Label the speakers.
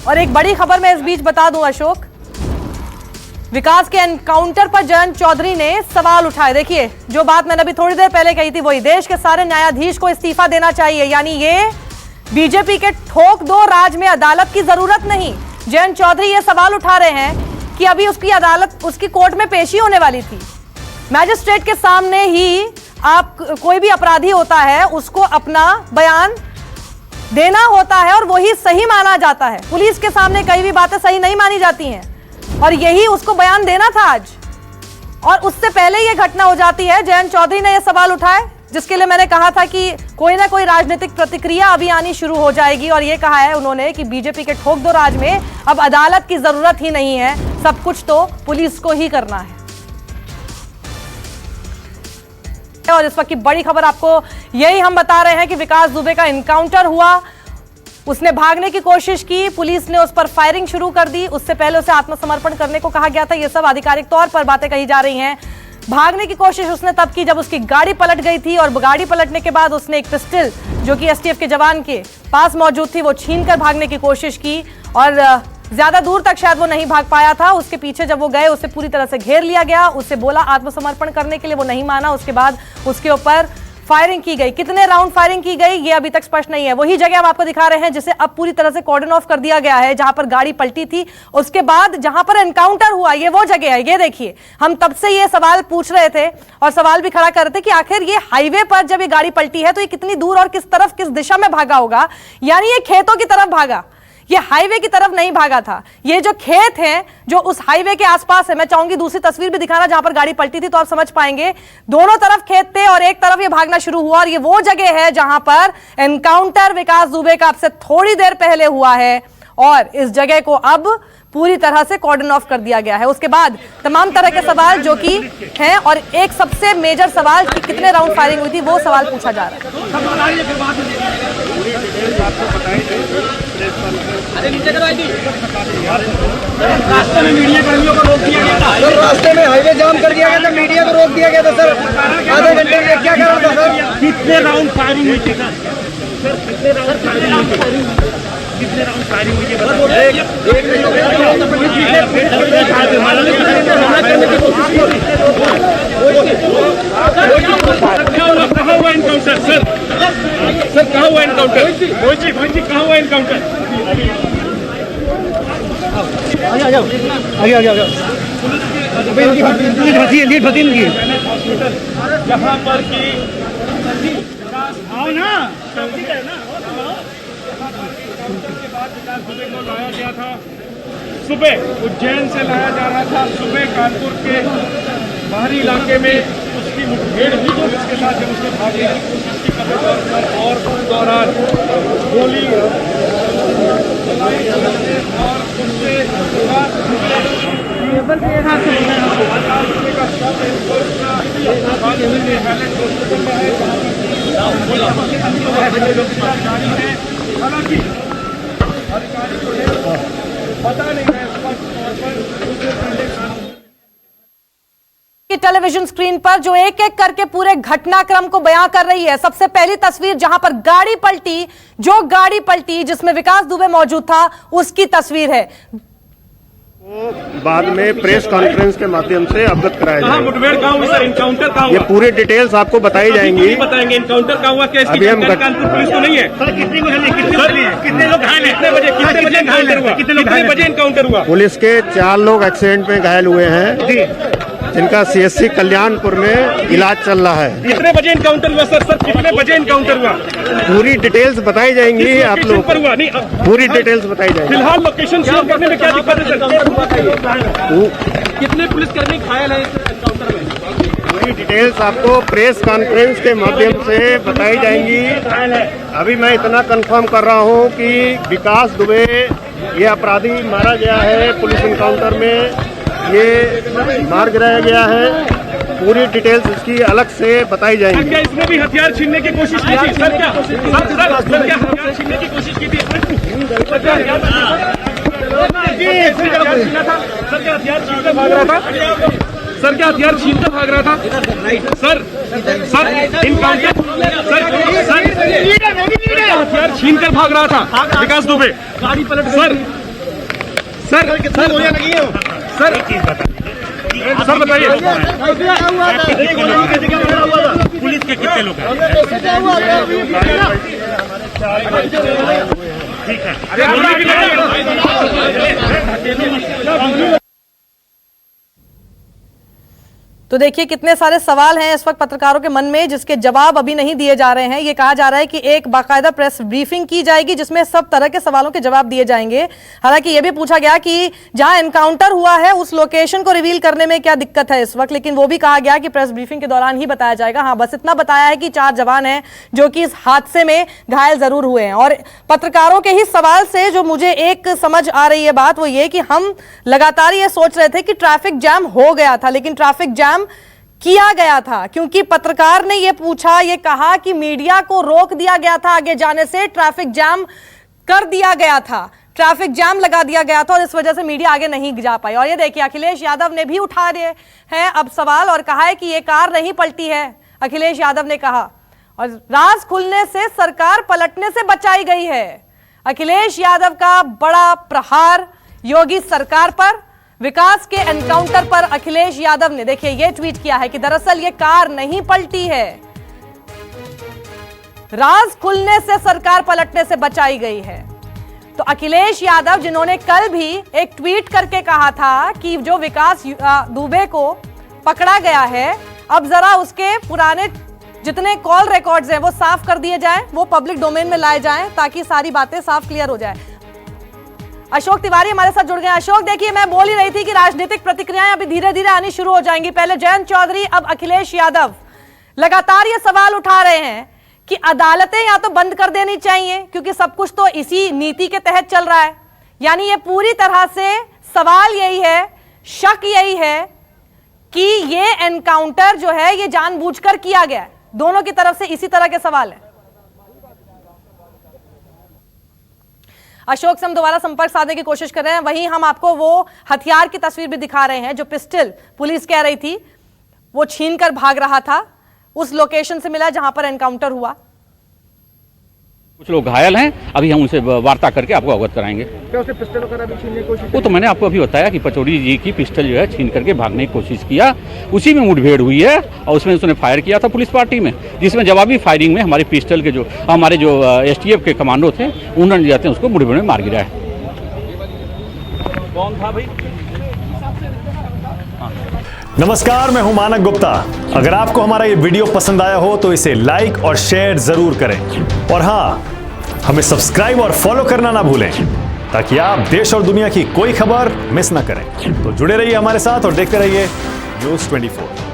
Speaker 1: और एक बड़ी खबर मैं इस बीच बता दूं अशोक, विकास के एनकाउंटर पर जयंत चौधरी ने सवाल उठाए। देखिए, जो बात मैंने अभी थोड़ी देर पहले कही थी वही, देश के सारे न्यायाधीश को इस्तीफा देना चाहिए, यानी ये बीजेपी के ठोक दो राज में अदालत की जरूरत नहीं। जयंत चौधरी ये सवाल उठा रहे हैं कि अभी उसकी अदालत, उसकी कोर्ट में पेशी होने वाली थी, मैजिस्ट्रेट के सामने ही आप, कोई भी अपराधी होता है उसको अपना बयान देना होता है और वही सही माना जाता है। पुलिस के सामने कई भी बातें सही नहीं मानी जाती हैं और यही उसको बयान देना था आज, और उससे पहले ये घटना हो जाती है। जयंत चौधरी ने यह सवाल उठाए, जिसके लिए मैंने कहा था कि कोई ना कोई राजनीतिक प्रतिक्रिया अभी आनी शुरू हो जाएगी, और ये कहा है उन्होंने कि बीजेपी के ठोक दो राज में अब अदालत की जरूरत ही नहीं है, सब कुछ तो पुलिस को ही करना है। और इस वक्त की बड़ी खबर आपको यही हम बता रहे हैं कि विकास दुबे का एनकाउंटर हुआ, उसने भागने की कोशिश की, पुलिस ने उस पर फायरिंग शुरू कर दी, उससे पहले उसे आत्मसमर्पण करने को कहा गया था। ये सब आधिकारिक तौर पर बातें कही जा रही हैं। भागने की कोशिश उसने तब की जब उसकी गाड़ी पलट गई थी, और गाड़ी पलटने के बाद उसने एक पिस्टल जो कि एसटीएफ के जवान के पास मौजूद थी वो छीनकर भागने की कोशिश की, और ज्यादा दूर तक शायद वो नहीं भाग पाया था। उसके पीछे जब वो गए उसे पूरी तरह से घेर लिया गया, उसे बोला आत्मसमर्पण करने के लिए, वो नहीं माना। उसके बाद उसके ऊपर फायरिंग की गई। कितने राउंड फायरिंग की गई ये अभी तक स्पष्ट नहीं है। वही जगह हम आपको दिखा रहे हैं जिसे अब पूरी तरह से कॉर्डन ऑफ कर दिया गया है, जहां पर गाड़ी पलटी थी। उसके बाद जहां पर एनकाउंटर हुआ, ये वो जगह है। ये देखिए, हम तब से ये सवाल पूछ रहे थे और सवाल भी खड़ा कर रहे थे कि आखिर ये हाईवे पर जब ये गाड़ी पलटी है तो ये कितनी दूर और किस तरफ, किस दिशा में भागा होगा। यानी ये खेतों की तरफ भागा, ये हाईवे की तरफ नहीं भागा था। ये जो खेत हैं जो उस हाईवे के आसपास है, मैं चाहूंगी दूसरी तस्वीर भी दिखाना जहां पर गाड़ी पलटी थी तो आप समझ पाएंगे। दोनों तरफ खेत थे और एक तरफ ये भागना शुरू हुआ, और ये वो जगह है जहां पर एनकाउंटर विकास दुबे का अब से थोड़ी देर पहले हुआ है, और इस जगह को अब पूरी तरह से कॉर्डन ऑफ कर दिया गया है। उसके बाद तमाम तरह के सवाल जो कि हैं, और एक सबसे मेजर सवाल कि कितने राउंड फायरिंग हुई थी वो सवाल पूछा जा रहा है।
Speaker 2: रास्ते में मीडिया कर्मियों को रोक दिया गया था, सर रास्ते में हाईवे जाम कर दिया गया था, मीडिया को रोक दिया गया था सर। आधे घंटे में क्या कारण था सर? कितने राउंड फायरिंग हुई थी सर? कितने राउंड फायरिंग हुई थी? कहाँ हुआ एनकाउंटर सर? सर कहाँ हुआ एनकाउंटर? कहाँ हुआ एनकाउंटर? जहाँ पर की आओ ना, के बाद विकास दुबे को लाया गया था, सुबह उज्जैन से लाया जा रहा था, सुबह कानपुर के बाहरी इलाके में उसकी मुठभेड़ हुई पुलिस के साथ, जब उसने भागने की कोशिश की और उस दौरान गोली और उससे हालांकि अधिकारी को पता नहीं है
Speaker 1: टेलीविजन स्क्रीन पर जो एक एक करके पूरे घटनाक्रम को बयां कर रही है। सबसे पहली तस्वीर जहां पर गाड़ी पलटी, जो गाड़ी पलटी जिसमें विकास दुबे मौजूद था, उसकी तस्वीर है।
Speaker 3: बाद में प्रेस कॉन्फ्रेंस के माध्यम से अवगत कराया जाएगा।
Speaker 2: मुठभेड़ कहाँ हुई सर? एनकाउंटर कहाँ हुआ?
Speaker 3: ये पूरी डिटेल्स आपको बताई जाएंगी।
Speaker 2: बताएंगे एनकाउंटर कहाँ हुआ? क्या
Speaker 3: अभी हम
Speaker 2: कानपुर पुलिस तो नहीं है सर? कितने लोग घायल हैं? कितने बजे एनकाउंटर हुआ? कितने बजे एनकाउंटर हुआ?
Speaker 3: पुलिस के 4 लोग एक्सीडेंट में घायल हुए हैं, जिनका सीएससी कल्याणपुर में इलाज चल रहा है।
Speaker 2: कितने बजे एनकाउंटर हुआ सर? सर कितने बजे एनकाउंटर हुआ?
Speaker 3: पूरी डिटेल्स बताई जाएंगी आप लोग
Speaker 2: पर हुआ नहीं,
Speaker 3: पूरी डिटेल्स बताई जाएंगी।
Speaker 2: फिलहाल लोकेशन शेयर करने में क्या दिक्कत है सर? कितने पुलिसकर्मी घायल है इस एनकाउंटर में?
Speaker 3: पूरी डिटेल्स आपको प्रेस कॉन्फ्रेंस के माध्यम से बताई जाएंगी। अभी मैं इतना कंफर्म कर रहा हूं कि विकास दुबे ये अपराधी मारा गया है, पुलिस एनकाउंटर में ये मार गिराया गया है। पूरी डिटेल्स इसकी अलग से बताई जाएंगी।
Speaker 2: क्या इसमें भी हथियार छीनने की कोशिश की थी सर? क्या हथियार छीनने की कोशिश की थी? सर क्या हथियार छीनकर भाग रहा था? सर क्या हथियार छीनकर भाग रहा था? सर इनकाउंटर सर हथियार छीनकर भाग रहा था विकास दुबे। गाड़ी पलट सर सर गोलियां लगी हैं सर, सर बताइए
Speaker 4: पुलिस के कितने लोग हैं? ठीक है।
Speaker 1: तो देखिए कितने सारे सवाल हैं इस वक्त पत्रकारों के मन में जिसके जवाब अभी नहीं दिए जा रहे हैं। ये कहा जा रहा है कि एक बाकायदा प्रेस ब्रीफिंग की जाएगी जिसमें सब तरह के सवालों के जवाब दिए जाएंगे। हालांकि ये भी पूछा गया कि जहां एनकाउंटर हुआ है उस लोकेशन को रिवील करने में क्या दिक्कत है इस वक्त, लेकिन वो भी कहा गया कि प्रेस ब्रीफिंग के दौरान ही बताया जाएगा। हाँ, बस इतना बताया है कि 4 जवान हैं जो कि इस हादसे में घायल जरूर हुए हैं। और पत्रकारों के ही सवाल से जो मुझे एक समझ आ रही है बात वो ये कि हम लगातार ये सोच रहे थे कि ट्रैफिक जैम हो गया था, लेकिन ट्रैफिक जैम किया गया था क्योंकि पत्रकार ने यह पूछा, यह कहा कि मीडिया को रोक दिया गया था आगे जाने से, ट्रैफिक जाम कर दिया गया था, ट्रैफिक जाम लगा दिया गया था और इस वजह से मीडिया आगे नहीं जा पाई। और ये देखिए अखिलेश यादव ने भी उठा दिए हैं अब सवाल और कहा है कि यह कार नहीं पलटी है। अखिलेश यादव ने कहा और राज खुलने से सरकार पलटने से बचाई गई है। अखिलेश यादव का बड़ा प्रहार योगी सरकार पर, विकास के एनकाउंटर पर अखिलेश यादव ने देखिए यह ट्वीट किया है कि दरअसल यह कार नहीं पलटी है, राज खुलने से सरकार पलटने से बचाई गई है। तो अखिलेश यादव जिन्होंने कल भी एक ट्वीट करके कहा था कि जो विकास दुबे को पकड़ा गया है अब जरा उसके पुराने जितने कॉल रिकॉर्ड्स हैं वो साफ कर दिए जाएं, वो पब्लिक डोमेन में लाए जाएं ताकि सारी बातें साफ क्लियर हो जाए। अशोक तिवारी हमारे साथ जुड़ गए। अशोक, देखिए मैं बोल ही रही थी कि राजनीतिक प्रतिक्रियाएं अभी धीरे धीरे आनी शुरू हो जाएंगी। पहले जयंत चौधरी, अब अखिलेश यादव लगातार ये सवाल उठा रहे हैं कि अदालतें या तो बंद कर देनी चाहिए क्योंकि सब कुछ तो इसी नीति के तहत चल रहा है। यानी ये पूरी तरह से सवाल यही है, शक यही है कि ये एनकाउंटर जो है ये जानबूझकर किया गया है। दोनों की तरफ से इसी तरह के सवाल है। अशोक से हम दोबारा संपर्क साधने की कोशिश कर रहे हैं। वहीं हम आपको वो हथियार की तस्वीर भी दिखा रहे हैं जो पिस्टल पुलिस कह रही थी वो छीनकर भाग रहा था, उस लोकेशन से मिला जहां पर एनकाउंटर हुआ।
Speaker 4: कुछ लोग घायल हैं, अभी हम उनसे वार्ता करके आपको अवगत कराएंगे।
Speaker 2: क्या उसने पिस्टल वगैरह भी छीनने की कोशिश?
Speaker 4: वो तो मैंने आपको अभी बताया कि पचौड़ी जी की पिस्टल जो है छीन करके भागने की कोशिश किया, उसी में मुठभेड़ हुई है और उसमें उसने फायर किया था पुलिस पार्टी में, जिसमें जवाबी फायरिंग में हमारी पिस्टल के जो हमारे जो STF के कमांडो थे उन्होंने जाते हैं उसको मुठभेड़ में मार गिरा है। कौन था भाई?
Speaker 5: नमस्कार, मैं हूं मानक गुप्ता। अगर आपको हमारा ये वीडियो पसंद आया हो तो इसे लाइक और शेयर जरूर करें और हाँ, हमें सब्सक्राइब और फॉलो करना ना भूलें ताकि आप देश और दुनिया की कोई खबर मिस ना करें। तो जुड़े रहिए हमारे साथ और देखते रहिए न्यूज़ 24।